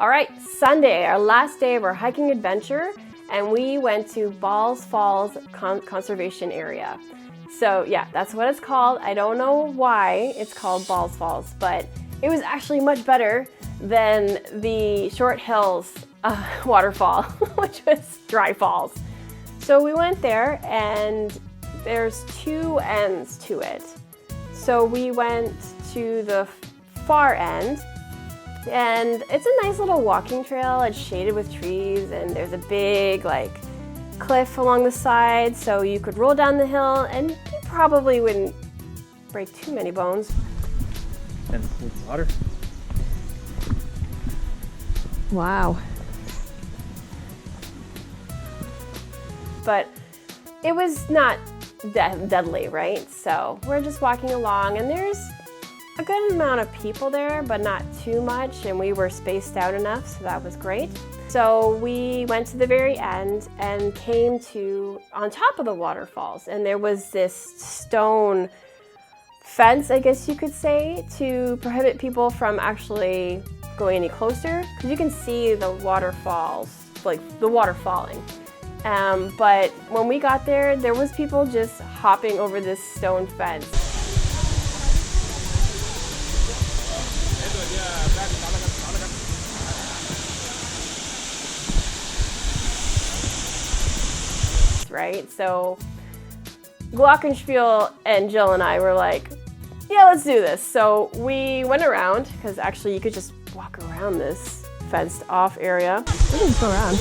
All right, Sunday, our last day of our hiking adventure, and we went to Balls Falls Conservation Area. So yeah, that's what it's called. I don't know why it's called Balls Falls, but it was actually much better than the Short Hills waterfall, which was Dry Falls. So we went there, and there's two ends to it. So we went to the far end, and it's a nice little walking trail. It's shaded with trees, and there's a big cliff along the side, so you could roll down the hill, and you probably wouldn't break too many bones. And with water. Wow. But it was not deadly, right? So we're just walking along, and there's a good amount of people there, but not too much, and we were spaced out enough, so that was great. So we went to the very end and came to on top of the waterfalls, and there was this stone fence, I guess you could say, to prohibit people from actually going any closer, because you can see the waterfalls, like the water falling. But when we got there, there was people just hopping over this stone fence. Right? So Glockenspiel and Jill and I were like, yeah, let's do this. So we went around, because actually you could just walk around this fenced off area. We can just go around.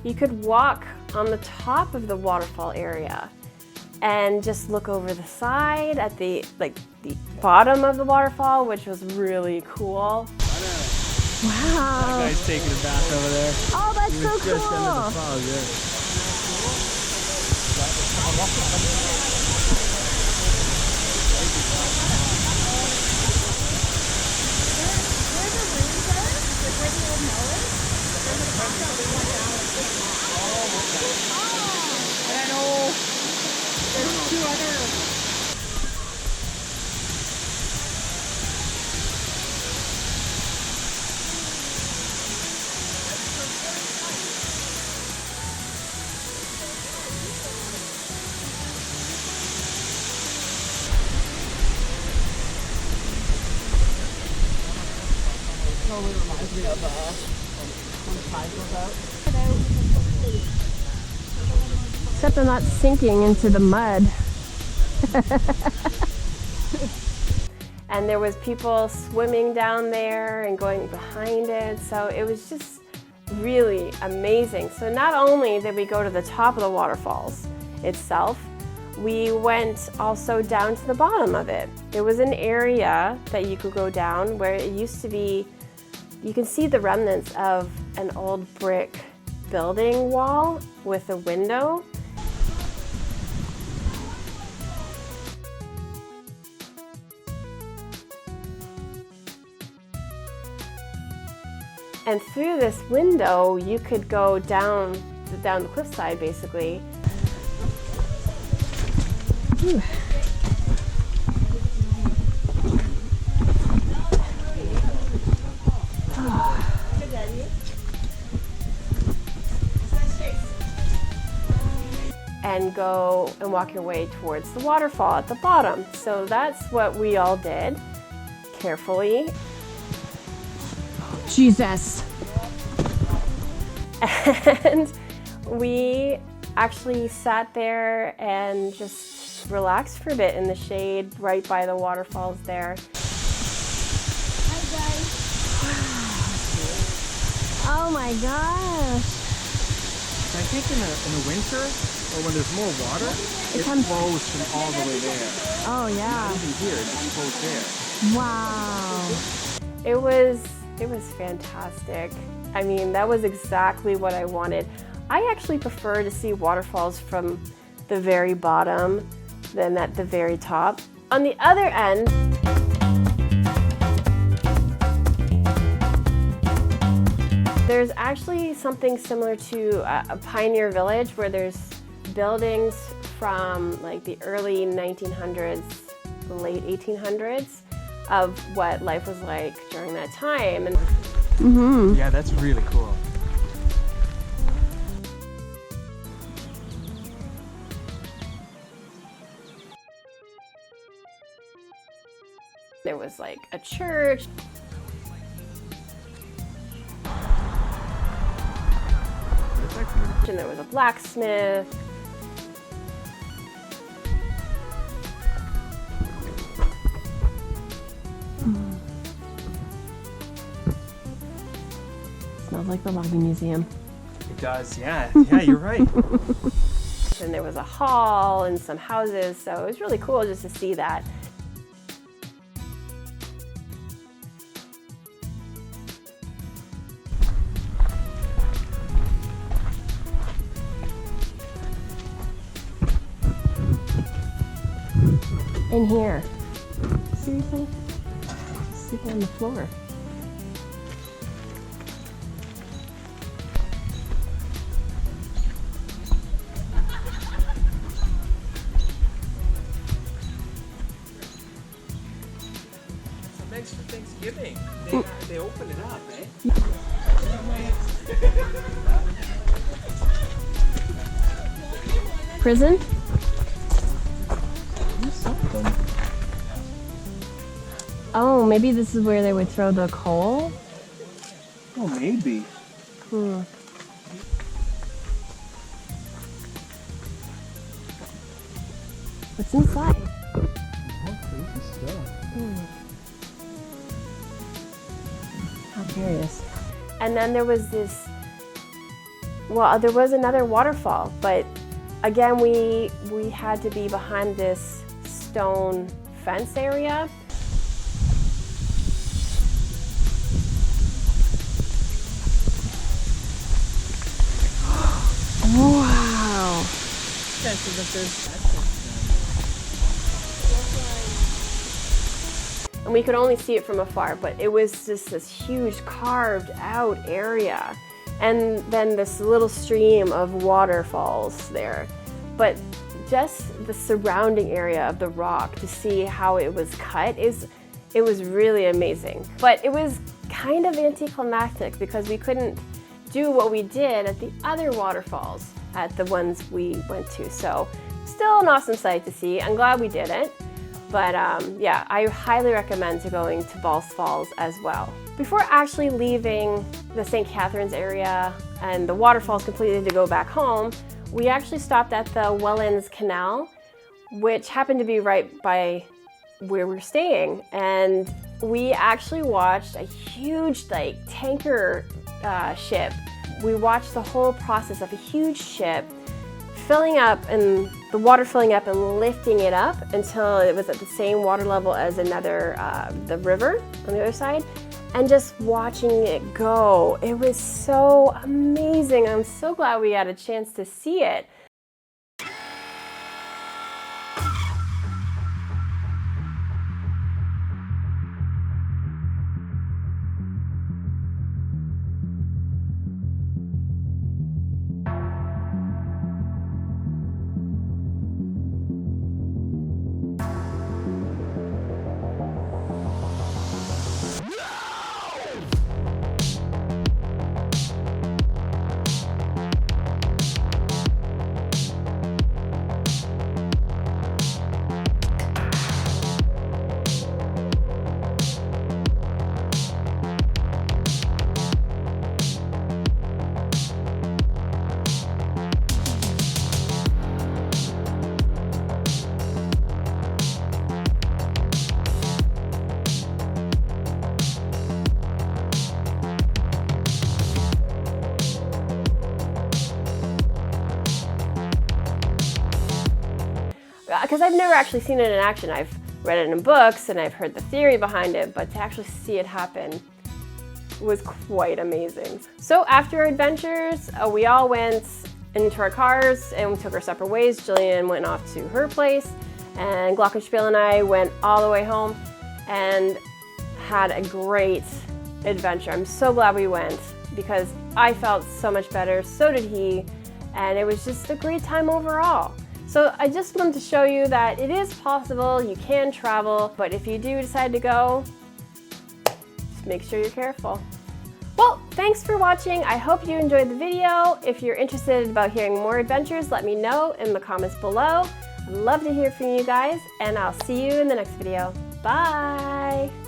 You could walk on the top of the waterfall area and just look over the side at the bottom of the waterfall, which was really cool. Wow. That guy's taking a bath over there. Oh, that's so cool. Just under the falls, yeah. Totally reminds me of when the tide goes out. Except I'm not sinking into the mud. And there was people swimming down there and going behind it, so it was just really amazing. So not only did we go to the top of the waterfalls itself, we went also down to the bottom of it. There was an area that you could go down where it used to be, you can see the remnants of an old brick building wall with a window. And through this window, you could go down the cliffside, basically. Ooh. And go and walk your way towards the waterfall at the bottom. So that's what we all did, carefully. Jesus. And we actually sat there and just relaxed for a bit in the shade right by the waterfalls there. Hi guys. Oh my gosh. I think in the winter, or when there's more water, it flows from all the way there. Oh yeah. Even here, it just flows there. Wow. It was fantastic. I mean, that was exactly what I wanted. I actually prefer to see waterfalls from the very bottom than at the very top. On the other end, there's actually something similar to a pioneer village where there's buildings from like the early 1900s, late 1800s of what life was like during that time. And Yeah, that's really cool. there was like a church. That's actually And there was a blacksmith. Smells like the logging museum. It does, yeah. Yeah, you're right. And there was a hall and some houses, so it was really cool just to see that. In here. Seriously? Sleeping on the floor. Thanks for Thanksgiving. They open it up, eh? Prison? Oh, maybe this is where they would throw the coal? Oh, maybe. What's inside? Crazy stuff. How curious. And then there was this, well, there was another waterfall, but again, we had to be behind this stone fence area. Wow. And we could only see it from afar, but it was just this huge carved out area. And then this little stream of waterfalls there. But just the surrounding area of the rock to see how it was cut it was really amazing. But it was kind of anticlimactic because we couldn't do what we did at the other waterfalls at the ones we went to. So still an awesome sight to see. I'm glad we did it. But yeah, I highly recommend going to Balls Falls as well. Before actually leaving the St. Catharines area and the waterfalls completely to go back home, we actually stopped at the Welland Canal, which happened to be right by where we're staying. And we actually watched a huge tanker ship. We watched the whole process of a huge ship filling up and the water filling up and lifting it up until it was at the same water level as another, the river on the other side, and just watching it go. It was so amazing. I'm so glad we had a chance to see it. Because I've never actually seen it in action. I've read it in books and I've heard the theory behind it, but to actually see it happen was quite amazing. So after our adventures, we all went into our cars and we took our separate ways. Jillian went off to her place and Glockenspiel and I went all the way home and had a great adventure. I'm so glad we went because I felt so much better, so did he, and it was just a great time overall. So I just wanted to show you that it is possible, you can travel, but if you do decide to go, just make sure you're careful. Well, thanks for watching. I hope you enjoyed the video. If you're interested about hearing more adventures, let me know in the comments below. I'd love to hear from you guys, and I'll see you in the next video. Bye!